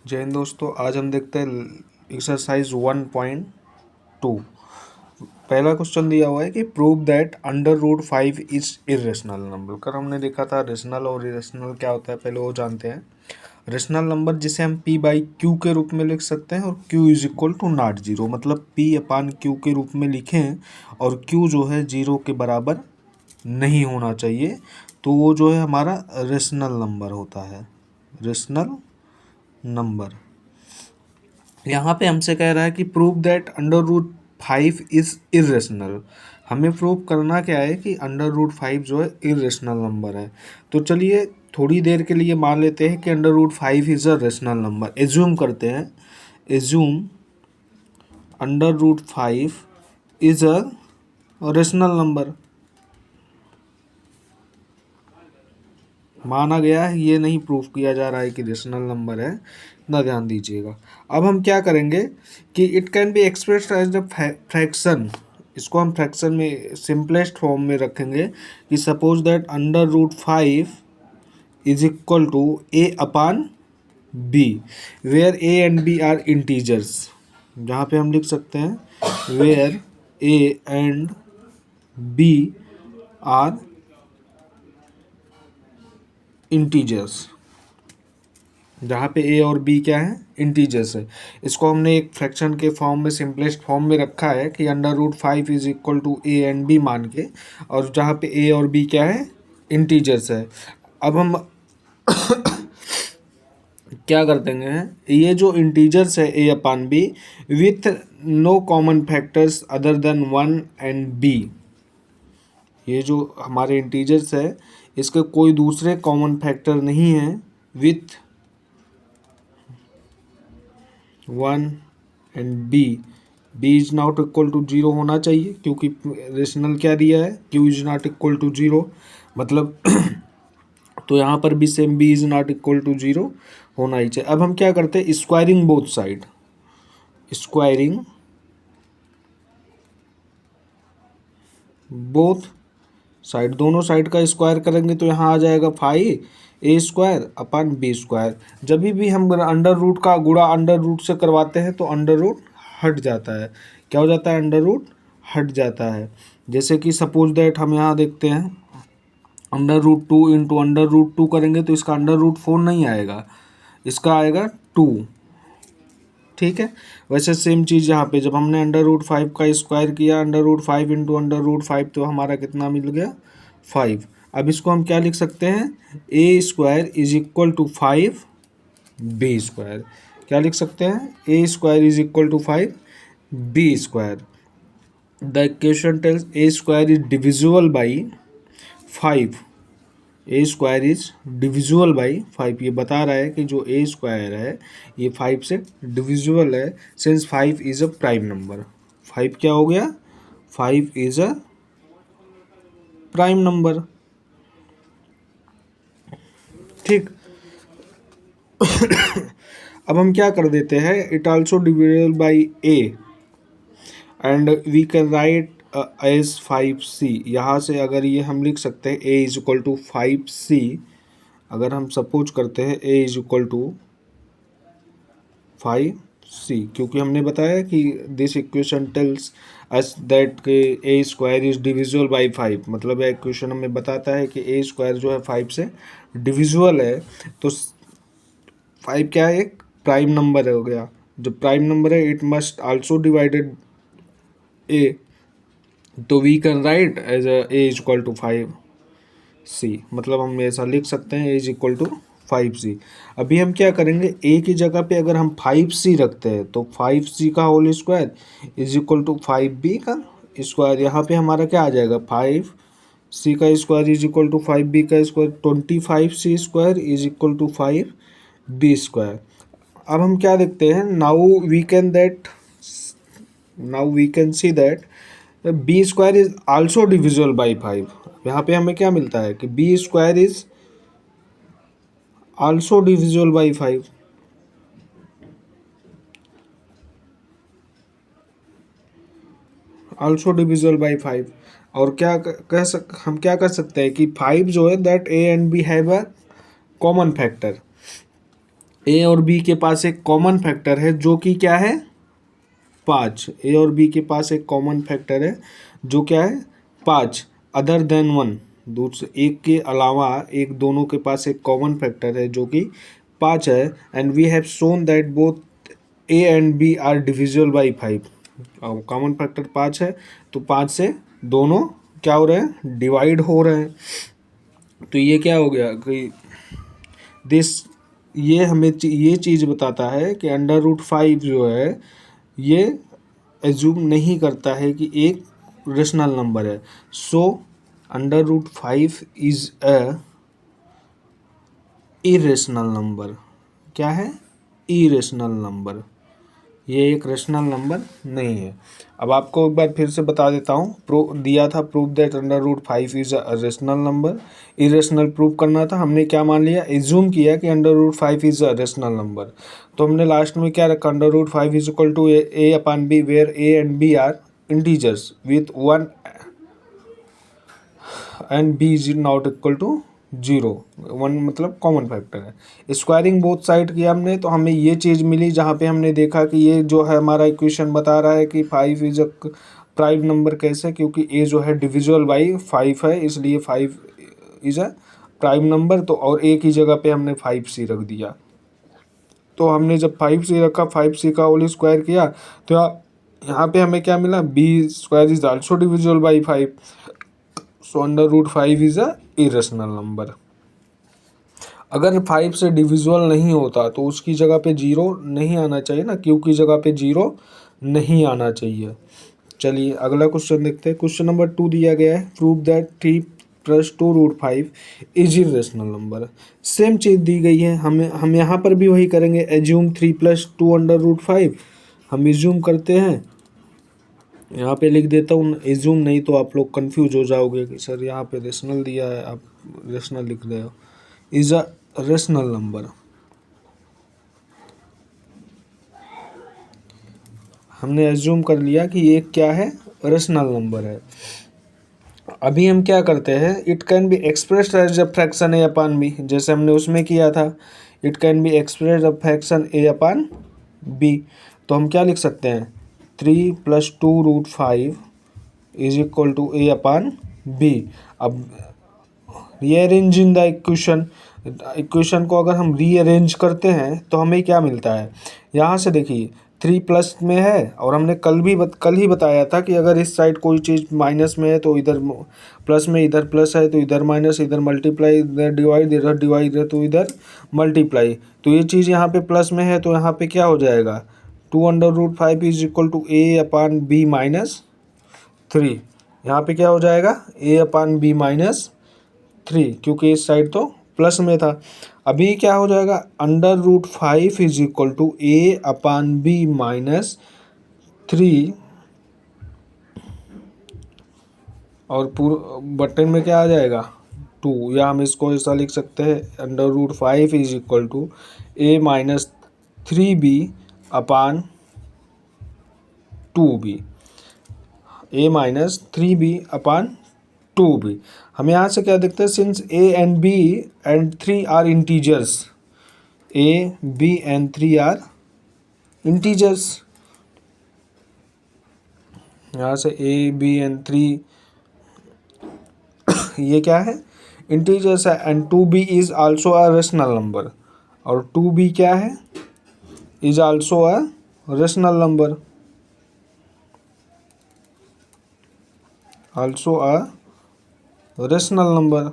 जय हिंद दोस्तों। आज हम देखते हैं एक्सरसाइज 1.2। पहला क्वेश्चन दिया हुआ है कि prove that under root 5 is irrational number. कल हमने देखा था रेशनल और इरेशनल क्या होता है, पहले वो जानते हैं। रेशनल नंबर जिसे हम p बाई क्यू के रूप में लिख सकते हैं और q is equal to not zero, मतलब p अपान क्यू के रूप में लिखें और q जो है जीरो के बराबर नहीं होना चाहिए, तो वो जो है हमारा रेशनल नंबर होता है। Rational number. यहाँ पे हमसे कह रहा है कि prove that under root 5 is irrational. हमें प्रूव करना क्या है कि अंडर रूट 5 जो है इरेशनल नंबर है। तो चलिए थोड़ी देर के लिए मान लेते हैं कि under root 5 is a rational number. Assume करते हैं, assume under root 5 is a rational number. माना गया है, ये नहीं प्रूफ किया जा रहा है कि रेशनल नंबर है, ना ध्यान दीजिएगा। अब हम क्या करेंगे कि it can be expressed as the fraction. इसको हम फ्रैक्शन में सिंपलेस्ट फॉर्म में रखेंगे कि suppose that under root 5 is equal to a upon b, where a and b are integers. जहाँ पे हम लिख सकते हैं where a and b are integers, जहाँ पे ए और बी क्या है, इंटीजर्स है। इसको हमने एक फ्रैक्शन के फॉर्म में सिंपलेस्ट फॉर्म में रखा है कि under root 5 is equal to a and b मान के, और जहाँ पे ए और बी क्या है, इंटीजर्स है। अब हम क्या कर देंगे हैं, ये जो इंटीजर्स है A upon B with no common factors other than 1 and B. ये जो हमारे इंटीजर्स है इसके कोई दूसरे कॉमन फैक्टर नहीं है with 1 and b is not equal to zero होना चाहिए, क्योंकि रेशनल क्या दिया है, q is not equal to zero, मतलब तो यहाँ पर भी same b is not equal to zero होना ही चाहिए। अब हम क्या करते हैं, squaring both side, squaring both side, दोनों साइड का स्क्वायर करेंगे तो यहाँ आ जाएगा 5 ए स्क्वायर अपन बी स्क्वायर। जब भी हम अंडर रूट का गुणा अंडर रूट से करवाते हैं तो अंडर रूट हट जाता है। क्या हो जाता है, अंडर रूट हट जाता है। जैसे कि सपोज दैट हम यहाँ देखते हैं under root 2 into under root 2 करेंगे तो इसका अंडर रूट 4 नहीं आएगा, इसका आएगा 2। ठीक है, वैसे सेम चीज़ यहाँ पे जब हमने अंडर रूट 5 का स्क्वायर किया, under root 5 into under root 5, तो हमारा कितना मिल गया, 5। अब इसको हम क्या लिख सकते हैं, A square is equal to 5 B square. क्या लिख सकते हैं, A square is equal to 5 B square. The equation tells A square is divisible by 5, A square is divisible by 5। ये बता रहा है कि जो ए स्क्वायर है ये 5 से डिविजिबल है, since 5 is a prime number. 5 क्या हो गया, 5 इज अ प्राइम नंबर। ठीक। अब हम क्या कर देते हैं, it also divisible by a and we can write as 5c। यहाँ से अगर ये हम लिख सकते हैं a is equal to 5c, अगर हम सपोज करते हैं a is equal to 5c, क्योंकि हमने बताया कि this equation tells us that के ए स्क्वायर इज डिविजिबल बाई 5, मतलब यह इक्वेशन हमें बताता है कि ए स्क्वायर जो है 5 से डिविजिबल है। तो 5 क्या है, एक प्राइम नंबर हो गया। जो प्राइम नंबर है it must also divided a, तो we can write as a is equal to 5c, मतलब हम ऐसा लिख सकते हैं ए इज इक्वल टू 5c। अभी हम क्या करेंगे, a की जगह पे अगर हम 5c रखते हैं तो 5c का whole square is equal to 5b का स्क्वायर। यहाँ पे हमारा क्या आ जाएगा, 5c का square is equal to 5b का square, 25c square is equal to 5b square. अब हम क्या देखते हैं, now we can see that b square is also divisible by 5। यहाँ पे हमें क्या मिलता है कि b square is also divisible by 5। Also divisible by 5। और क्या हम क्या कर सकते हैं कि 5 जो है that A and B have a common factor. A और बी के पास एक कॉमन फैक्टर है जो कि क्या है 5। ए और बी के पास एक कॉमन फैक्टर है जो क्या है 5, अदर देन 1, दूसरे एक के अलावा एक दोनों के पास एक कॉमन फैक्टर है जो कि 5 है। And we have shown that both a and b are divisible by 5। Common factor 5 है तो 5 से दोनों क्या हो रहे हैं डिवाइड हो रहे हैं। तो ये क्या हो गया कि दिस ये हमें ये चीज़ बताता है कि अंडर रूट 5 जो है ये एज्यूम नहीं करता है कि एक रेशनल नंबर है। So under root 5 is a irrational number. क्या है इरेशनल नंबर, ये एक रेशनल नंबर नहीं है। अब आपको एक बार फिर से बता देता हूँ, प्रूफ दिया था, proof that under root 5 is a rational number. Irrational proof करना था, हमने क्या मान लिया, एज्यूम किया कि under root 5 is a rational number. तो हमने लास्ट में क्या रखा, under root 5 is equal to a upon b where a and b are integers with 1 and b is not equal to 0। 1 मतलब कॉमन फैक्टर है। Squaring both side किया हमने तो हमें ये चीज़ मिली जहाँ पे हमने देखा कि ये जो है हमारा इक्वेशन बता रहा है कि 5 इज अ प्राइम नंबर। कैसे, क्योंकि ए जो है डिविजिबल बाई 5 है, इसलिए 5 इज अ प्राइम नंबर। तो और ए की जगह पे हमने 5c रख दिया। तो हमने जब 5c रखा, 5c का होल स्क्वायर किया तो यहाँ पे हमें क्या मिला, b square is also divisible by 5। So under root 5 is a irrational number. अगर 5 से डिविजिबल नहीं होता तो उसकी जगह पे 0 नहीं आना चाहिए ना, क्यू की जगह पे 0 नहीं आना चाहिए। चलिए अगला क्वेश्चन देखते हैं। क्वेश्चन नंबर 2 दिया गया है, prove that 3 plus 2 root 5 is irrational number. Same चीज़ दी गई है, हम यहाँ पर भी वही करेंगे, एज्यूम 3 प्लस 2 अंडर रूट 5। हम एज्यूम करते हैं, यहाँ पे लिख देता हूँ एज्यूम, नहीं तो आप लोग कंफ्यूज हो जाओगे कि सर यहाँ पे रेशनल दिया है, आप रेशनल लिख रहे हो। Is a rational number. हमने एज्यूम कर लिया कि ये क्या है, रेशनल नंबर है। अभी हम क्या करते हैं, it can be expressed as a fraction a upon b, जैसे हमने उसमें किया था। It can be expressed a fraction a upon b. तो हम क्या लिख सकते हैं, 3 plus 2 root 5 is equal to a upon b. अब रीअरेंजिंग द इक्वेशन, इक्वेशन को अगर हम रीअरेंज करते हैं तो हमें क्या मिलता है, यहाँ से देखिए 3 प्लस में है और हमने कल ही बताया था कि अगर इस साइड कोई चीज़ माइनस में है तो इधर प्लस में, इधर प्लस है तो इधर माइनस, इधर मल्टीप्लाई, इधर डिवाइड, इधर डिवाइड है तो इधर मल्टीप्लाई। तो ये चीज़ यहाँ पे प्लस में है तो यहाँ पे क्या हो जाएगा, 2 under root 5 is equal to a upon b minus 3। यहाँ पे क्या हो जाएगा, ए अपान बी माइनस 3, क्योंकि इस साइड तो प्लस में था। अभी क्या हो जाएगा, under root 5 is equal to a upon b minus 3, और पूरा बटन में क्या आ जाएगा 2, या हम इसको ऐसा लिख सकते हैं, under root 5 is equal to a minus 3b upon 2b, a minus 3b upon 2b। हम यहाँ से क्या देखते हैं, since a and b and 3 are integers, a b and 3 are integers, यहाँ से ए बी एंड 3 ये क्या है, इंटीजर्स है। And 2b is also a rational number, और 2b क्या है, is also a rational number, also a rational number.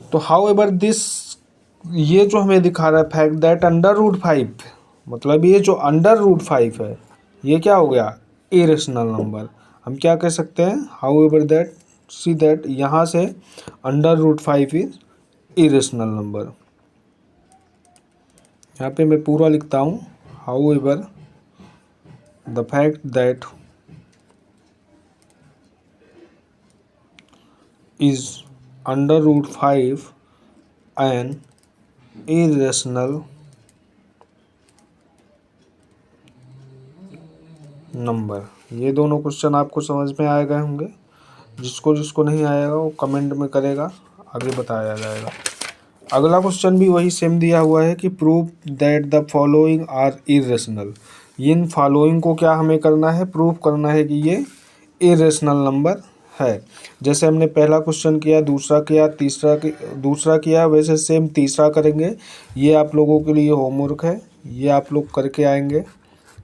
तो हाउ एवर दिस, ये जो हमें दिखा रहा है फैक्ट दैट अंडर रूट 5, मतलब ये जो अंडर रूट 5 है ये क्या हो गया, इरेशनल नंबर। हम क्या कह सकते हैं, however that, see that, यहाँ से under root 5 is irrational number. यहाँ पे मैं पूरा लिखता हूँ, however the fact that is under root 5 an irrational number. ये दोनों क्वेश्चन आपको समझ में आ गए होंगे, जिसको जिसको नहीं आएगा वो कमेंट में करेगा। आगे बताया जाएगा। अगला क्वेश्चन भी वही सेम दिया हुआ है कि prove that the following are irrational. इन फॉलोइंग को क्या हमें करना है, प्रूव करना है कि ये इरेशनल नंबर है। जैसे हमने पहला क्वेश्चन किया, दूसरा किया, दूसरा किया, वैसे सेम तीसरा करेंगे। ये आप लोगों के लिए होमवर्क है, ये आप लोग करके आएंगे।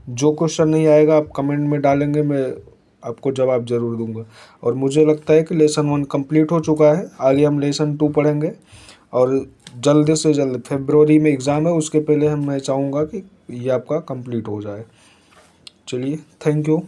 जो क्वेश्चन नहीं आएगा आप कमेंट में डालेंगे, मैं आपको जवाब ज़रूर दूंगा। और मुझे लगता है कि लेसन 1 कंप्लीट हो चुका है, आगे हम लेसन 2 पढ़ेंगे। और जल्द से जल्द फरवरी में एग्ज़ाम है, उसके पहले मैं चाहूँगा कि ये आपका कंप्लीट हो जाए। चलिए, थैंक यू।